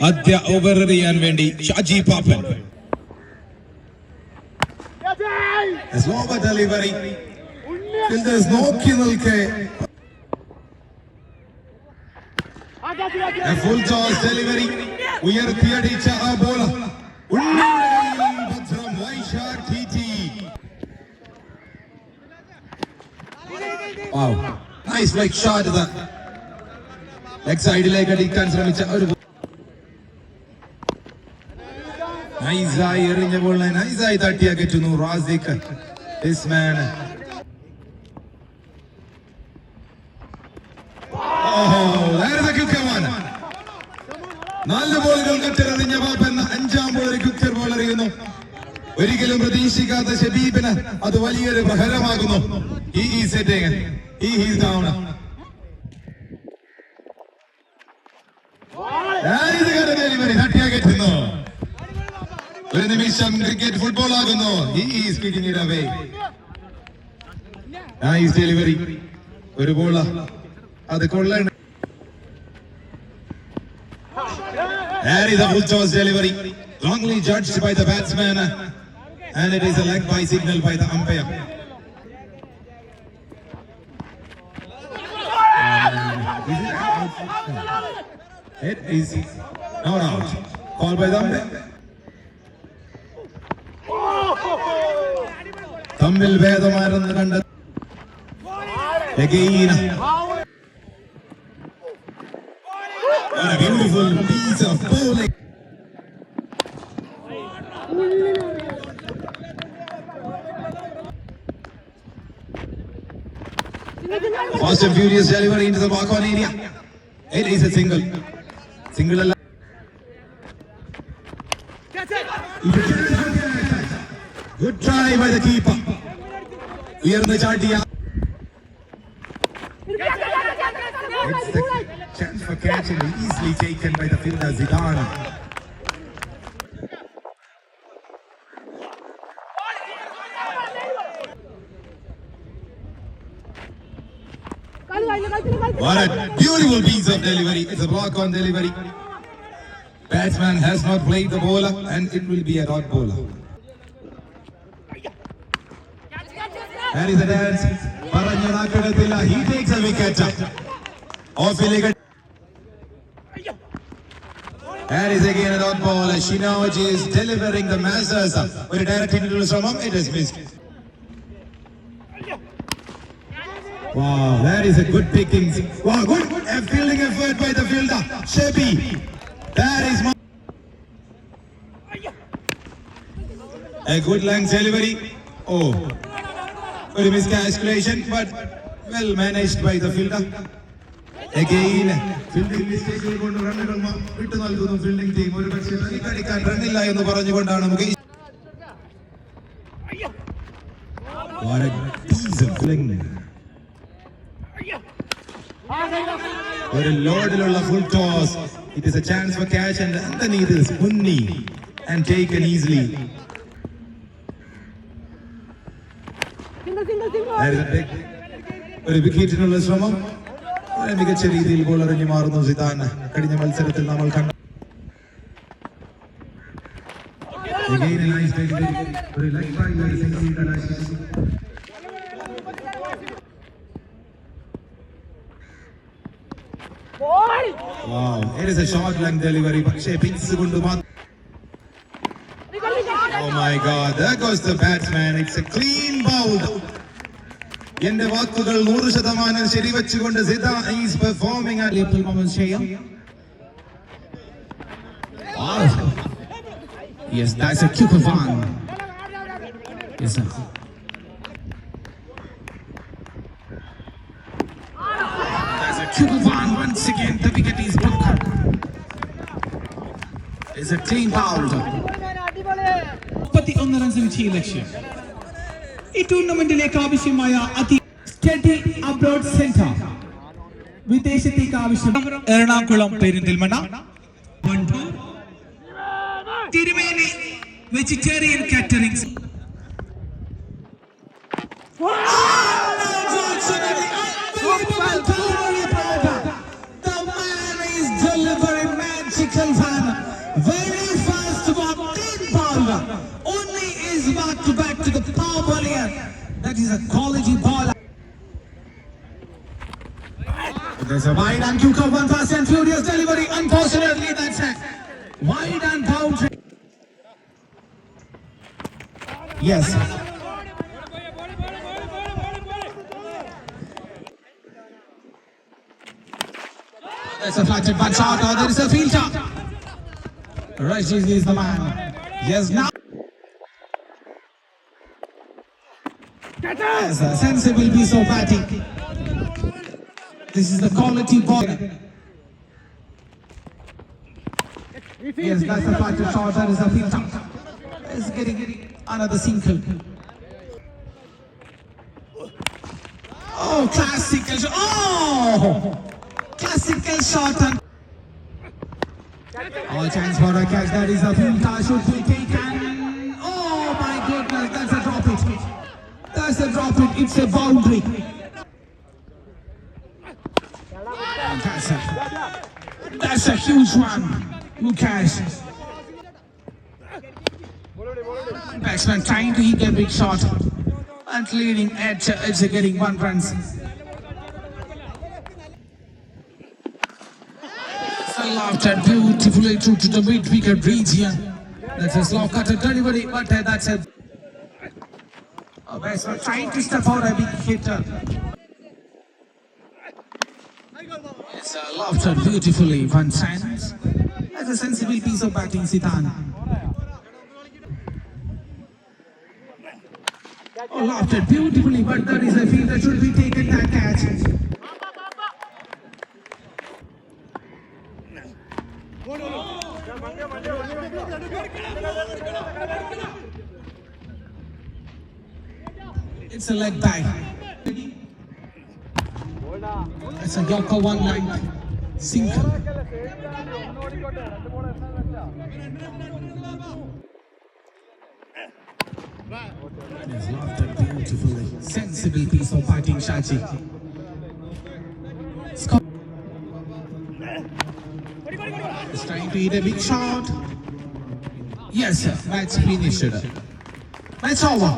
ആദ്യ ഓവർ എറിയാൻ വേണ്ടി ഷാജി പാപ്പൻ. Slow delivery. Fielders നോക്കി നിൽക്കെ. A full toss delivery. ഉയർത്തിയടിച്ച ആ ബോൾ ഭദ്രം Vaisakh T. Wow, nice leg shot. Leg സൈഡിലേക്ക് അടിക്കാൻ ശ്രമിച്ച ഒരു നൈസായി എറിഞ്ഞ ബോളിനെ നൈസായി തട്ടിയാക്കിറ്റുന്നു റാസിഖ്. This man. നാല് ബോളുകൾ കട്ടെറിഞ്ഞ പാപ്പൻ അഞ്ചാം ബോൾ ഒരു ക്വിക്കർ ബോൾ എറിയുന്നു. ഒരിക്കലും പ്രതീക്ഷിക്കാത്ത ഷബീബിന് അത് വലിയൊരു പ്രഹരമാകുന്നു. He is sitting. He is down. തട്ടിയാക്കിറ്റുന്നു. ഒരു നിമിഷം ക്രിക്കറ്റ് ഫുട്ബോൾ ആകുന്നു. He is kicking it away. Nice delivery. ഒരു ബോൾ അത് കൊള്ളേണ്ട. There is a full toss delivery, wrongly judged by the batsman, and it is a leg by signal by the umpire. It is not out. Call by the umpire. തമ്മിൽ ഭേദമാരെന്ന് കണ്ട again. What a beautiful piece of bowling. Fast and furious delivery into the walk-on area. It is a single. Single. Good try by the keeper. ഉയർന്ന ചാട്ടിയ. It's the chance for catch and easily taken by the fielder Zidane. What a beautiful piece of delivery. It's a block on delivery. Batsman has not played the bowler and it will be a dot bowler. There is a dance. He takes a wicket. Off illegal. There is again a dot ball. Shinawaj is delivering the masses. With a direct into the Sramam, it is missed. Wow, that is a good picking. Wow, good fielding effort by the fielder. Shebi. That is a good length delivery. Oh, a miscalculation, but well managed by the fielder. Again, fielding mistake കൊണ്ട് റണ്ണുകൾ വിട്ടു നൽകുന്നു fielding team. ഒരു പക്ഷേ കളിക്കാൻ റണ്ണില്ല എന്ന് പറഞ്ഞുകൊണ്ടാണ് നമുക്ക് what a piece of fling. ഒരു ലോഡിലുള്ള full toss. It is a chance for catch and underneath is Munni and taken easily. ഒരു വിക്കറ്റിനുള്ള ശ്രമം മികച്ച രീതിയിൽ ബോൾ എറിഞ്ഞു മാറുന്നു സിദാൻ. കഴിഞ്ഞ മത്സരത്തിൽ നമ്മൾ കണ്ട Wow, it is a short length delivery. പക്ഷേ പിൻസ് കൊണ്ട് മാത്രം. Oh my God, there goes the batsman. It's a clean bowled. എന്റെ വാക്കുകൾ 100% ശരിവെച്ചുകൊണ്ട് Zidane is performing at Liverpool moments ചെയ്യാം. Yes, that's a Cooper Van. Yes, sir. That's a Cooper Van once again. The wicket is broken. It's a clean bowled. 31 runs വിജയ ലക്ഷ്യം. ഈ ടൂർണമെന്റിലേക്ക് ആവശ്യമായ study abroad centre വിദേശത്തേക്ക് ആവശ്യം എറണാകുളം പെരിന്തൽമണ്ണ തിരുമേനി vegetarian catering is back to the power bowler. That is a quality ball. There's a wide and quick one fast and furious delivery. Unfortunately, that's a wide and boundary. Yes. That's a flatted one shot. There is a fielder. Rashid is the man. Yes, now. Yes, a sensible piece of batting. This is the quality ball. Yes, that's a flatted shot. There is a fielder. Is getting another single. Oh, classical shot. Oh, classical shot. And all chance for a catch. That is a fielder. Should be taken. Oh my goodness, that's a drop it. That's a drop it. It's a boundary. That's a huge one. Mukesh. Batsman trying to hit a big shot and leading at it's getting 1 run. So lofted beautifully through to the mid-wicket region. That's a slow cutter delivery, but that's a batsman trying to step out a big hitter. It's lofted beautifully, 1 chance. That's a sensible piece of batting, Sitan. Oh, lofted beautifully, but there is a field that should be taken that catch. It's a leg bag. It's a Yorker 1-9 single. It's lofted beautifully. Sensible piece of batting, Shaji. He's trying to hit a big shot. Yes, sir. Match finished. Match over.